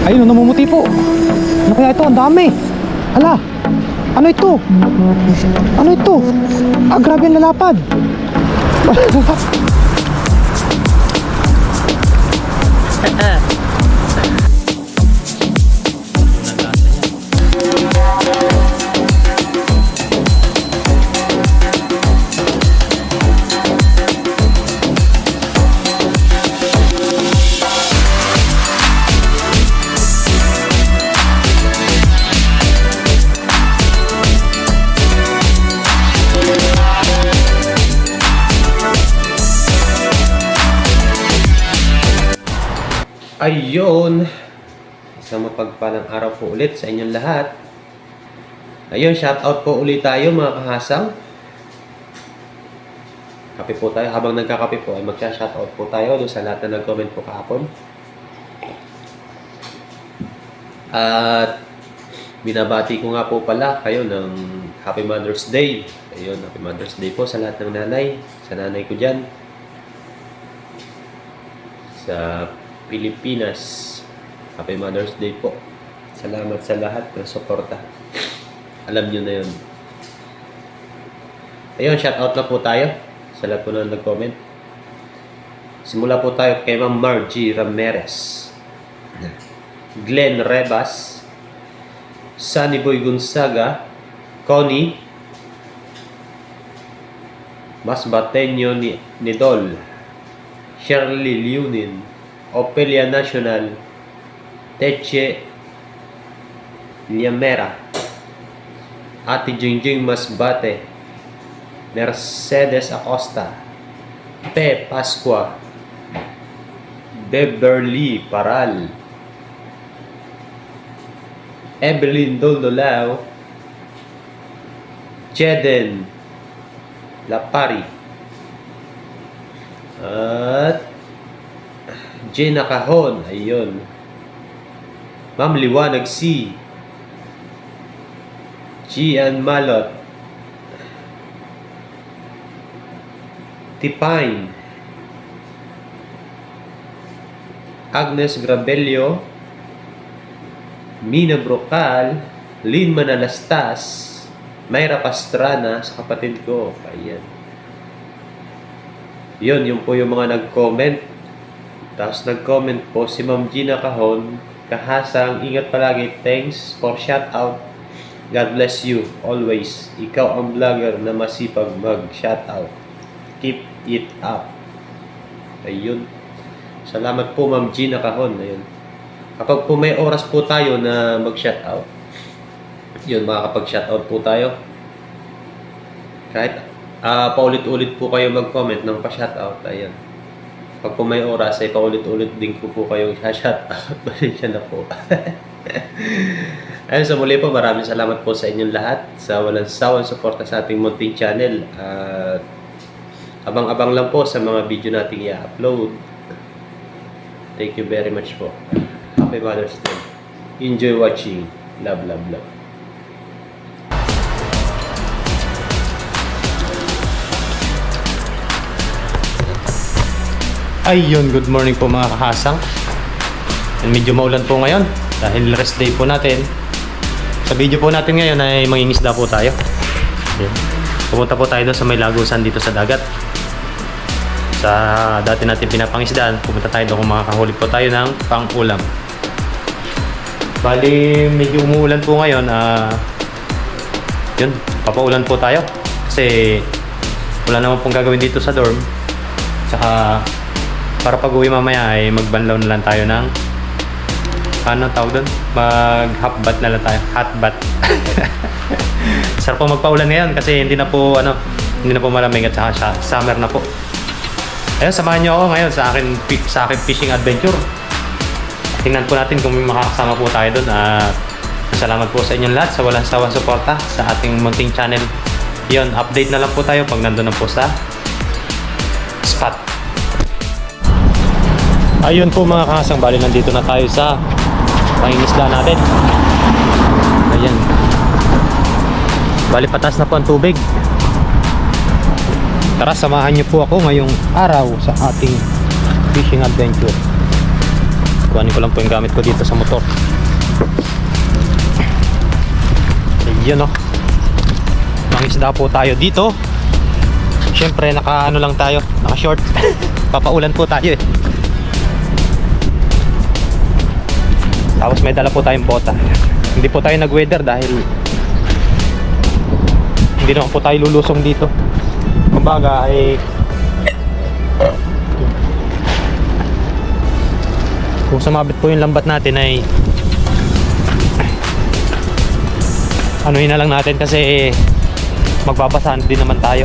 Ayun, namumuti po. Ano kaya ito? Ang dami. Hala. Ano ito? Ano ito? Ah, grabe ang lalapad. Ayun, isang mapagpalang araw po ulit sa inyong lahat. Ayun, shout out po ulit tayo mga kahasang. Kape po tayo. Habang nagkakape po ay magsha-shout out po tayo doon sa lahat na nag-comment po kahapon. At binabati ko nga po pala kayo ng Happy Mother's Day. Ayun, Happy Mother's Day po sa lahat ng nanay. Sa nanay ko dyan. Sa Pilipinas. Happy Mother's Day po. Salamat sa lahat ng suporta. Alam nyo na yun. Ayun, shout out na po tayo sa lahat po na nag-comment. Simula po tayo kay Ma'am Margie Ramirez, Glenn Rebas, Sunny Boy Gonzaga, Connie Masbateño Nidol, Shirley Liunin, Opelia Nacional, Teche Liamera, Ate Jingjing Masbate, Mercedes Acosta, Pe Pascua, Beverly Paral, Evelyn Doldolao, Jeden Lapari, at Gina Cajon, ayun. Ma'am Liwanag C, Gian Malot, Tipine, Agnes Grabelio, Mina Brocal, Lynn Manalastas, Mayra Pastrana, sa kapatid ko. Ayan. Yun po yung mga nag-comment. Tapos nag-comment po si Ma'am Gina Cajon, kahasang, ingat palagi, thanks for shout out. God bless you always. Ikaw ang vlogger na masipag mag-shout out. Keep it up. Ayun. Salamat po Ma'am Gina Cajon. Ayun. Kapag po may oras po tayo na mag-shout out, yun, makakapag-shout out po tayo. Kahit paulit-ulit po kayo mag-comment ng pa-shout out. Ayun. Pag po may oras ay paulit-ulit din ko po kayong shout out. Pasensya na po. Ayun, sa muli po, maraming salamat po sa inyong lahat sa walang sawang suporta sa ating munting channel. At abang-abang lang po sa mga video nating i-upload. Thank you very much po. Happy Mother's Day. Enjoy watching. Love, love, love. Ayun, good morning po mga kahasang. Medyo maulan po ngayon dahil rest day po natin. Sa video po natin ngayon ay mangingisda po tayo. Ayun. Pupunta po tayo doon sa may lagusan dito sa dagat. Sa dati natin pinapangisdaan, pupunta tayo doon kung makakahuli po tayo ng pang-ulam. Bali, medyo umuulan po ngayon. Yun, papaulan po tayo. Kasi wala naman pong gagawin dito sa dorm. Tsaka para pag-uwi mamaya ay magbanlaw na lang tayo ng ano tawag doon? Mag-hot bath na lang tayo. Hot bath. Sarap po magpaulan ngayon kasi hindi na po malamig at saka summer na po. Ayun, samahan niyo ako ngayon sa akin fishing adventure. Tingnan po natin kung may makakasama po tayo doon. Salamat po sa inyong lahat sa walang sawang suporta sa ating munting channel. Yun, update na lang po tayo pag nandun na po sa spot. Ayun po mga kahasang, bali nandito na tayo sa pangingisda natin. Ayan. Bali patas na po ang tubig. Tara, samahan niyo po ako ngayong araw sa ating fishing adventure. Kuhanin ko lang po yung gamit ko dito sa motor. Ayun oh. Mangisda po tayo dito. Siyempre naka ano lang tayo, naka short. Papaulan po tayo eh. Tapos may dala po tayong bota. Hindi po tayo nag-weather dahil hindi naman po tayo lulusong dito. Kumbaga ay kung sumabit po yung lambat natin ay anuhin na lang natin kasi magbabasahan din naman tayo.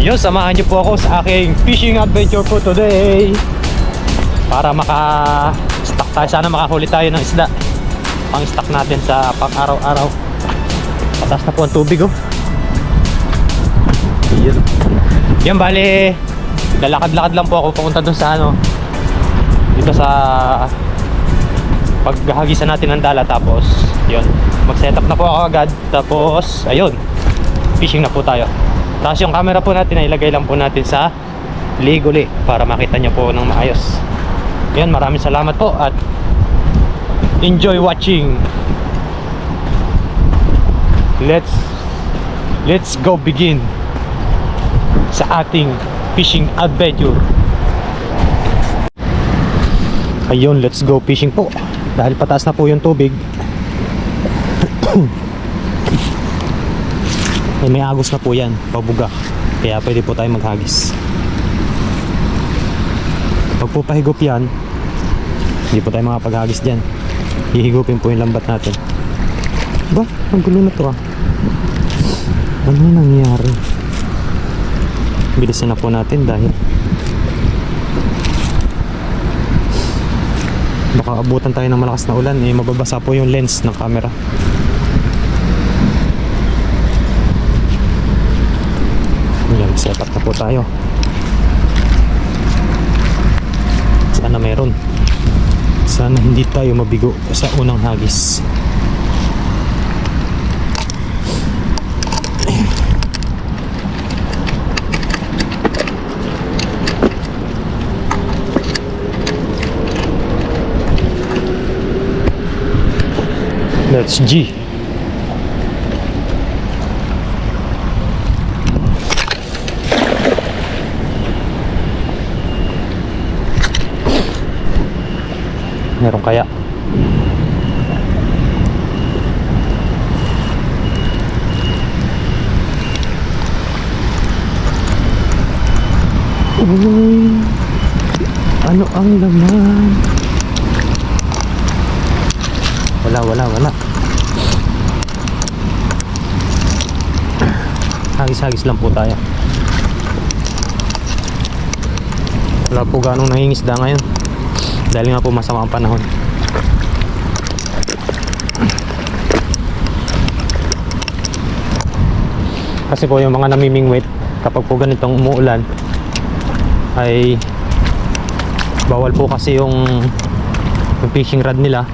Yun, samahan nyo po ako sa aking fishing adventure for today para maka-stock tayo. Sana makahuli tayo ng isda pang stock natin sa pang araw-araw. Patas na po ang tubig oh. Yun. Yan, bali lalakad-lakad lang po ako papunta dun sa ano, dito sa paghahagisan natin ng dala. Tapos yun, mag-setup na po ako agad. Tapos ayun, fishing na po tayo. Tapos yung camera po natin ay ilagay lang po natin sa liguli para makita nyo po ng maayos. Yan, maraming salamat po at enjoy watching. Let's go begin sa ating fishing adventure. Ayun, let's go fishing po. Dahil pataas na po yung tubig. May agos na po yan, pabuga. Kaya pwede po tayo maghagis. Pag po pahigop yan, hindi po tayo makapaghagis dyan. Hihigupin po yung lambat natin. Ba? Ang gulo na to ah. Ano nangyari? Bilisan na po natin dahil baka abutan tayo ng malakas na ulan. Mababasa po yung lens ng camera. Yan, set up na po tayo. Sana meron. Sana hindi tayo mabigo sa unang hagis. That's G. Meron kaya? Uy, ano ang laman? Wala. Hagis-hagis lang po tayo. Wala po ganong nangingisda ngayon dahil nga po masama ang panahon. Kasi po yung mga namimingwit, kapag po ganitong umuulan ay bawal po kasi yung fishing rod nila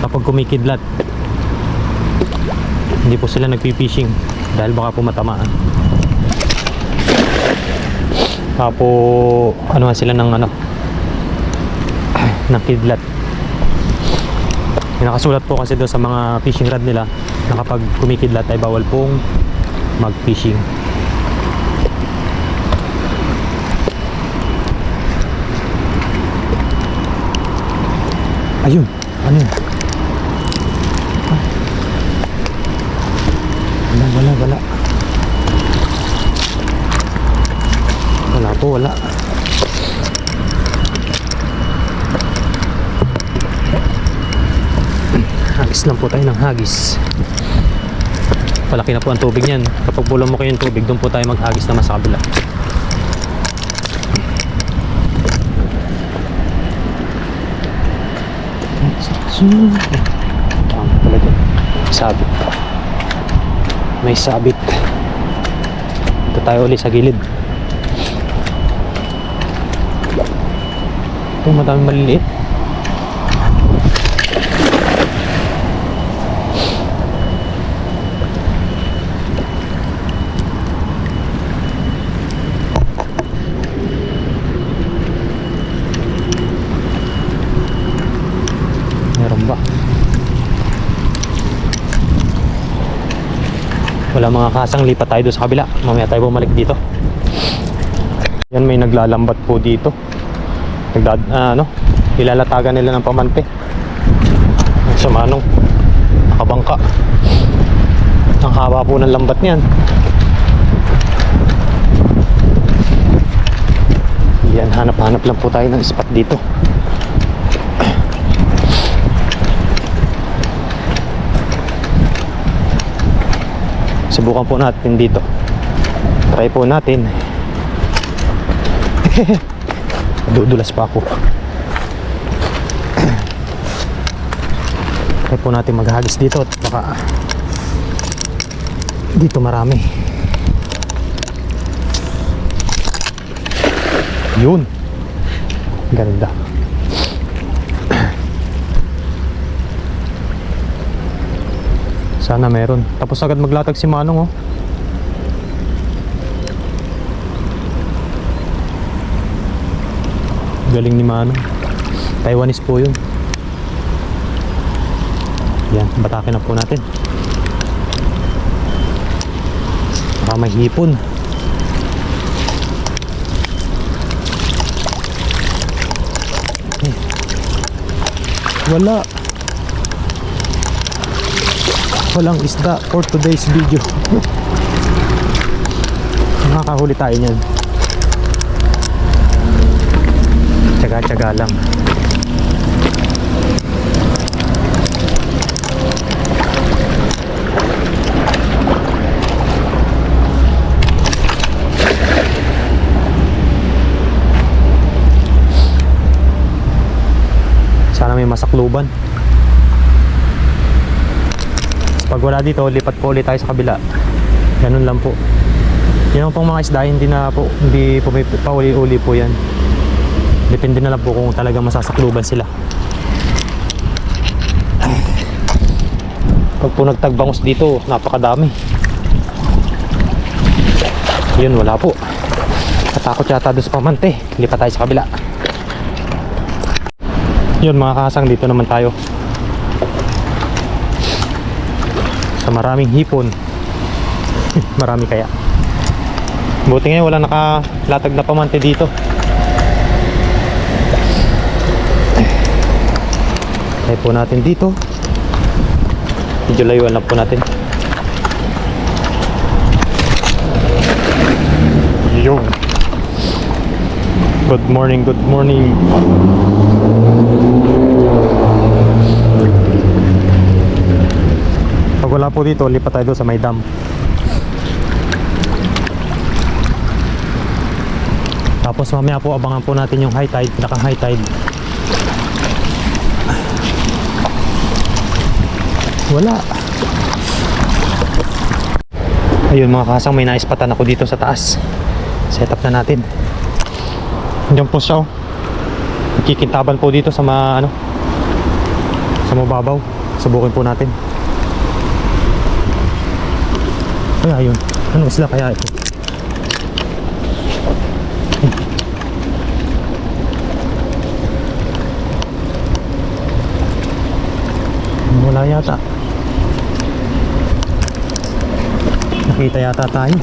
kapag kumikidlat. Hindi po sila nagpi-fishing dahil baka po matamaan. Po ano sila ng ano ng kidlat. Nakasulat po kasi doon sa mga fishing rod nila na kapag kumikidlat ay bawal pong mag-fishing. Ayun, ano yun? Wala. Wala po, wala. Hagis lang po tayo ng hagis. Palaki na po ang tubig niyan. Kapag bulang mo kayo yung tubig, doon po tayo maghagis naman sa kabila. Tama pala dyan. Sabit. May sabit. Ito tayo ulit sa gilid. Ito madaming maliliit. Wala mga kasang, lipat tayo doon sa kabila. Mamaya tayo bumalik dito. Yan, may naglalambat po dito. Ilalatagan nila ng pamante. Sa manong nakabangka. Ang haba po ng lambat niyan. Yan, hanap-hanap lang po tayo ng spot dito. Subukan po natin dito. Try po natin. Dudulas pa ako. Try po natin maghagis dito at baka dito marami. Yun. Ganda. Sana meron. Tapos agad maglatag si Manong, oh. Galing ni Manong. Taiwanese po yun. Yan, batakin na po natin. Baka may hipon. Wala. Walang isda for today's video. Makakahuli tayo niyan. Tsaga-tsaga lang. Sana may masakluban. Pag wala dito, lipat po ulit tayo sa kabila. Ganun lang po. Yan pong mga isda, hindi po may pauli-uli po yan. Depende na lang po kung talagang masasakluban sila. Pag po nagtagbangos dito, napakadami. Yun, wala po. Katakot yata doon sa pamante. Lipat tayo sa kabila. Yun mga kasang, dito naman tayo. Sa maraming hipon. Marami kaya. Buti ngayon wala nakalatag na pamante dito. Try po natin dito. Medyo layuan lang po natin. Yo. Good morning, good morning. Pag wala po dito, lipat tayo doon sa may dam. Tapos mamaya po abangan po natin yung high tide, pinaka high tide. Wala. Ayun mga kasang, may naispatan ako dito sa taas. Set up na natin. Diyan po siya, oh. Kikintaban po dito sa sa mababaw. Subukin po natin. Ay, ayun. Ano sila kaya ito? Wala yata. Nakita yata tayo.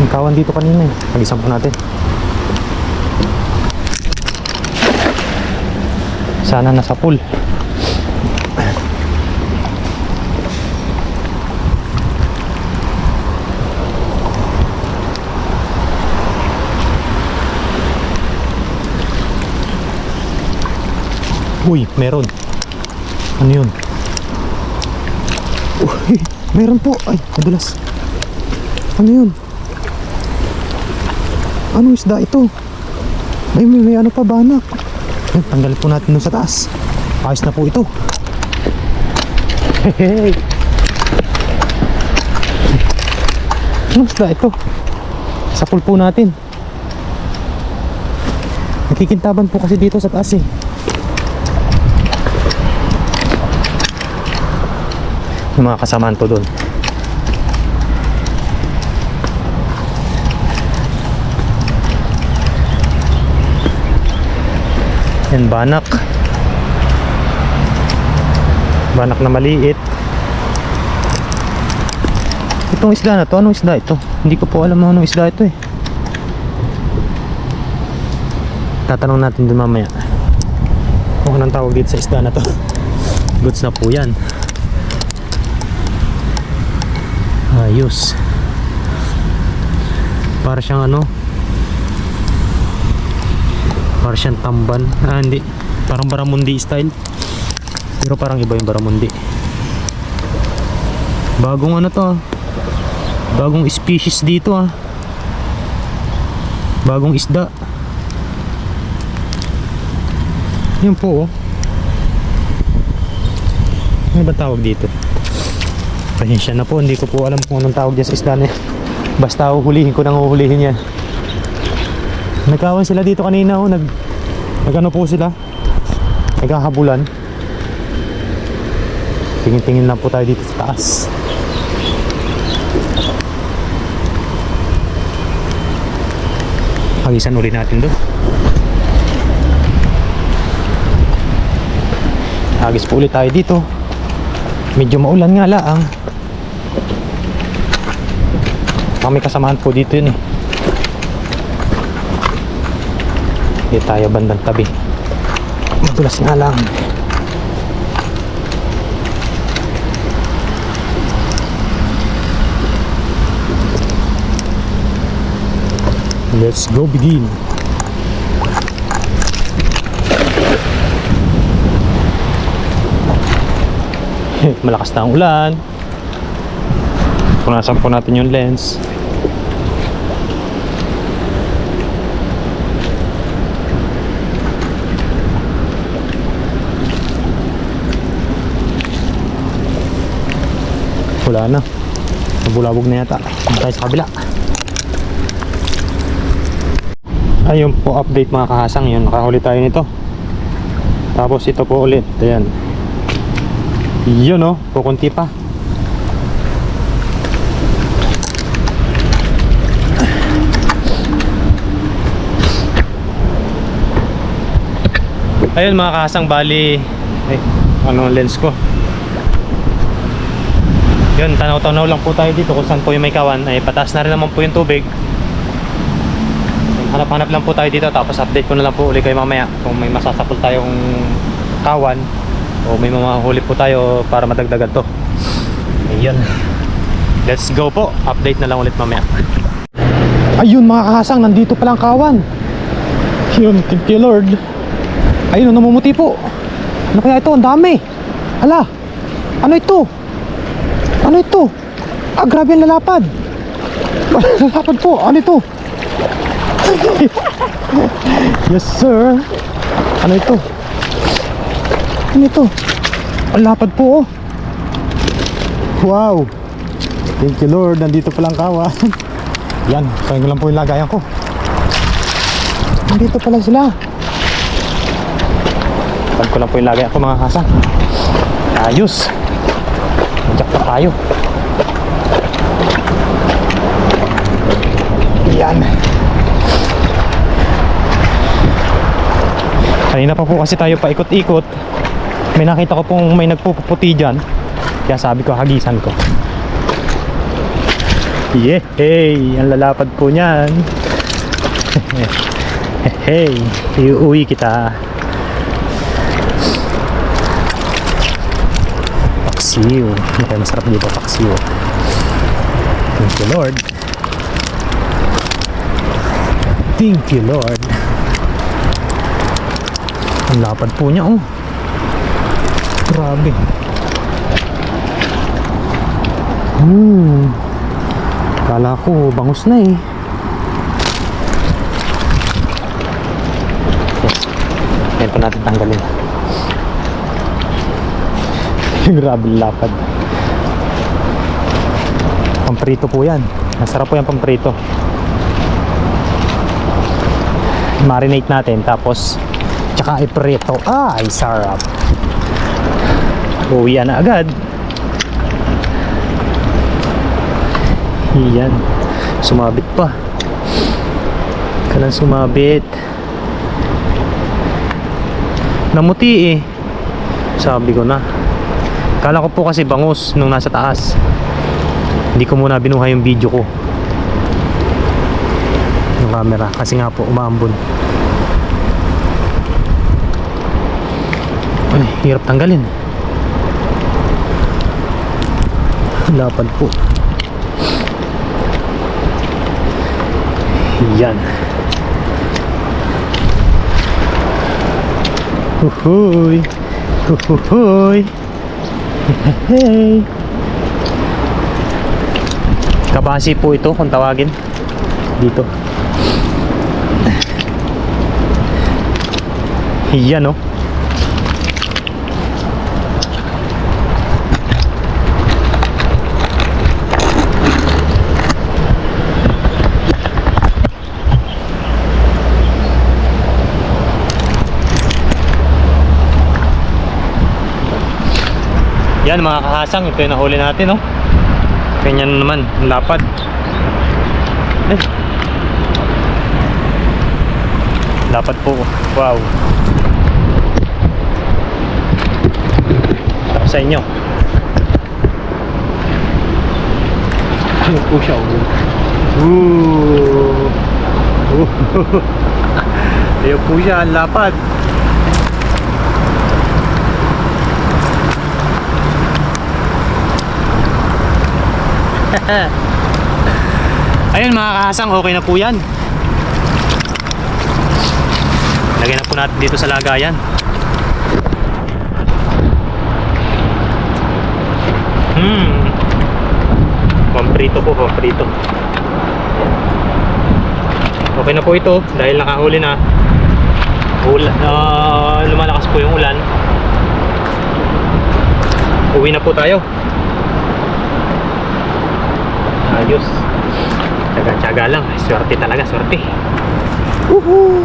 Ang kawan dito kanina eh. Pag-isang po natin. Sana nasa pool. Uy, meron. Ano yun? Uy, meron po. Ay, madulas. Ano yun? Ano isda ito? May ano pa, banak. Yan, tanggalin po natin dun sa taas. Ayos na po ito. Hey. Ano isda ito? Sa pool po natin. Nakikintaban po kasi dito sa taas eh. Yung mga kasamaan po doon. Yan, banak. Banak na maliit. Itong isda na to, anong isda ito? Hindi ko po alam anong isda ito eh. Tatanong natin din mamaya kung anong tawag dito sa isda na to. Goods na po yan. Ayos. Para siyang ano, para siyang tamban. Hindi, parang baramundi style, pero parang iba yung baramundi. Bagong ano to, bagong species dito ah. Bagong isda. Yan po oh. Ano ba tawag dito? Pasensya na po, hindi ko po alam kung anong tawag dyan sa isda na yan. Basta huhulihin ko nang huhulihin yan. Nagkawan sila dito kanina oh. Nagano po sila, naghahabulan. Tingin-tingin lang po tayo dito sa taas. Hagisan uli natin doon. Hagis po ulit tayo dito. Medyo maulan nga lang. May kasamahan po dito yun eh. Hindi tayo bandang tabi. Madulas nga lang. Let's go begin. Malakas na ang ulan. Punasan po natin yung lens. Wala na. Nabulabog na yata. Tayo sa kabila. Ayun po, update mga kahasang. Yun, nakahuli tayo nito. Tapos ito po ulit. Ayan. Yun oh, kukunti pa. Ayun mga kahasang, bali ano lens ko. Yun, tanaw-tanaw lang po tayo dito kung saan po yung may kawan. Ay pataas na rin naman po yung tubig. Hanap-hanap lang po tayo dito. Tapos update ko na lang po uli kayo mamaya kung may masasapol tayong kawan o may mamahuli po tayo para madagdagan to. Ayun, let's go po. Update na lang ulit mamaya. Ayun mga kahasang, nandito palang kawan. Yun, thank you Lord. Ayun, namumuti po. Ano kaya ito? Ang dami. Hala, ano ito? Ano ito? Ah, grabe ang lalapad. Lalapad po, ano ito? Yes sir. Ano ito? Ano ito? Ang lapad po oh. Wow. Thank you Lord, nandito palang kawan. Yan, kaya ko lang po yung lagayan ko. Nandito pala sila. Kaya ko lang po yung lagayan ko mga kasang. Ayos. Jackpot tayo. Yan. Kanina pa po kasi tayo paikot-ikot. May nakita ko pong may nagpupuputi dyan. Kaya sabi ko hagisan ko. Yehey! Ang lalapad po niyan. Hey, iuwi kita. Paksiw. Okay, masarap dito paksiw. Thank you Lord. Thank you Lord. Ang lapad po niya oh. Grabe. Kala ko bangus na eh. Yan po natin tanggalin. Grabe lapad. Pamprito po yan. Masarap po yan pamprito. Marinate natin tapos tsaka iprito. Ay sarap. Uwi na agad. Yan. Sumabit pa. Kailan sumabit? Namuti eh. Sabi ko na. Kala ko po kasi bangus nung nasa taas. Hindi ko muna binuhay yung video ko. Yung camera. Kasi nga po umaambon. Ay, hirap tanggalin. Lapad po. Yan. Huhuy. Huhuy. Hey. Kabasi po ito kung tawagin dito. Yan oh. Yan mga kahasang, ito yung nahuli natin, no? Ganyan naman, ang lapad. Eh. Lapad po, wow. Tapos sa inyo. Ayun po siya, ayun po siya, ang lapad. Ayun mga kahasang, okay na po yan. Lagyan na po natin dito sa lagayan. Pamprito po, pamprito. Okay na po ito dahil nakahuli na. Lumalakas po yung ulan. Uwi na po tayo. Ayos. Tsaga-tsaga lang. Swerte talaga, swerte. Woohoo!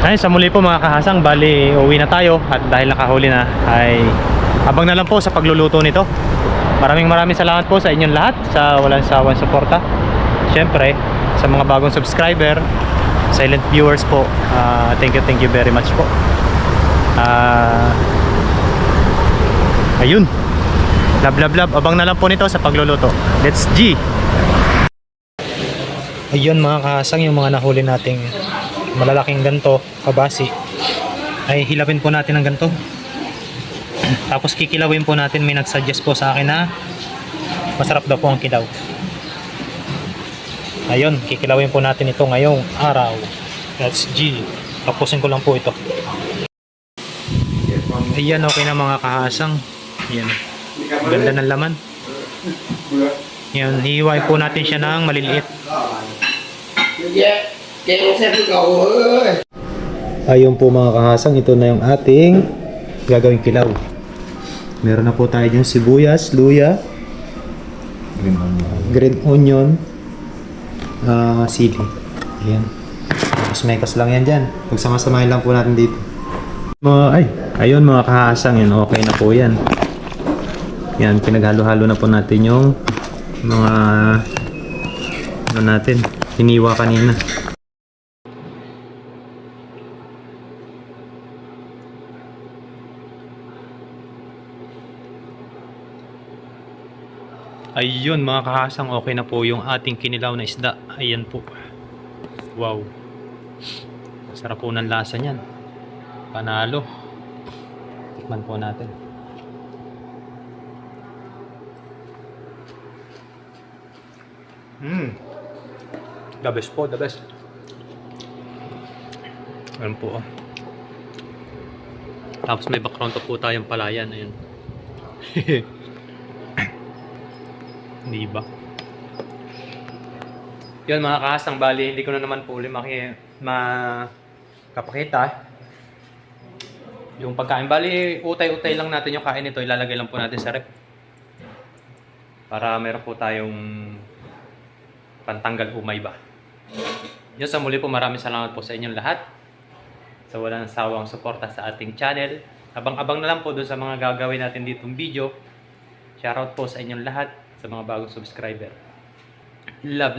Ayun, sa muli po mga kahasang, bali uwi na tayo. At dahil nakahuli na, ay abang na lang po sa pagluluto nito. Maraming salamat po sa inyong lahat, sa walang sawang suporta. Siyempre, sa mga bagong subscriber, silent viewers po, thank you very much po. Ayun, love, abang na lang po nito sa pagluluto. Let's G. Ayun mga kahasang, yung mga nahuli nating malalaking ganto, kabasi, ay hilapin po natin ng ganto. Tapos kikilawin po natin. May nagsuggest po sa akin na masarap daw po ang kilaw. Ayun, kikilawin po natin ito ngayong araw. Let's G. Tapusin ko lang po ito. Ayan, okay na mga kahasang. Ayan, ganda ng laman. Ayan, hihiwain po natin siya ng maliliit. Ayun po mga kahasang, ito na yung ating gagawing kilaw. Meron na po tayo yung sibuyas, luya, green onion, sili. Ayan. Tapos may kas lang yan dyan. Pagsama-samahin lang po natin dito. Ayun mga kahasang, yun, okay na po yan. Yan, pinaghalo-halo na po natin yung mga natin, hiniwa kanina. Ayun mga kahasang, okay na po yung ating kinilaw na isda. Ayan po. Wow. Sarap po ng lasa niyan. Panalo. Tikman po natin. The best po, the best. Ayan po. Tapos may background po tayong palayan. Ayan. Di ba? Yun mga kahasang, bali hindi ko na naman po uli makapakita yung pagkain. Bali utay-utay lang natin yung kain nito. Ilalagay lang po natin sa rep para meron po tayong pantanggal umay ba. Yun, sa muli po, maraming salamat po sa inyong lahat sa walang sawang suporta sa ating channel. Abang-abang na lang po doon sa mga gagawin natin ditong video. Shoutout po sa inyong lahat, sa mga bagong subscriber. Love.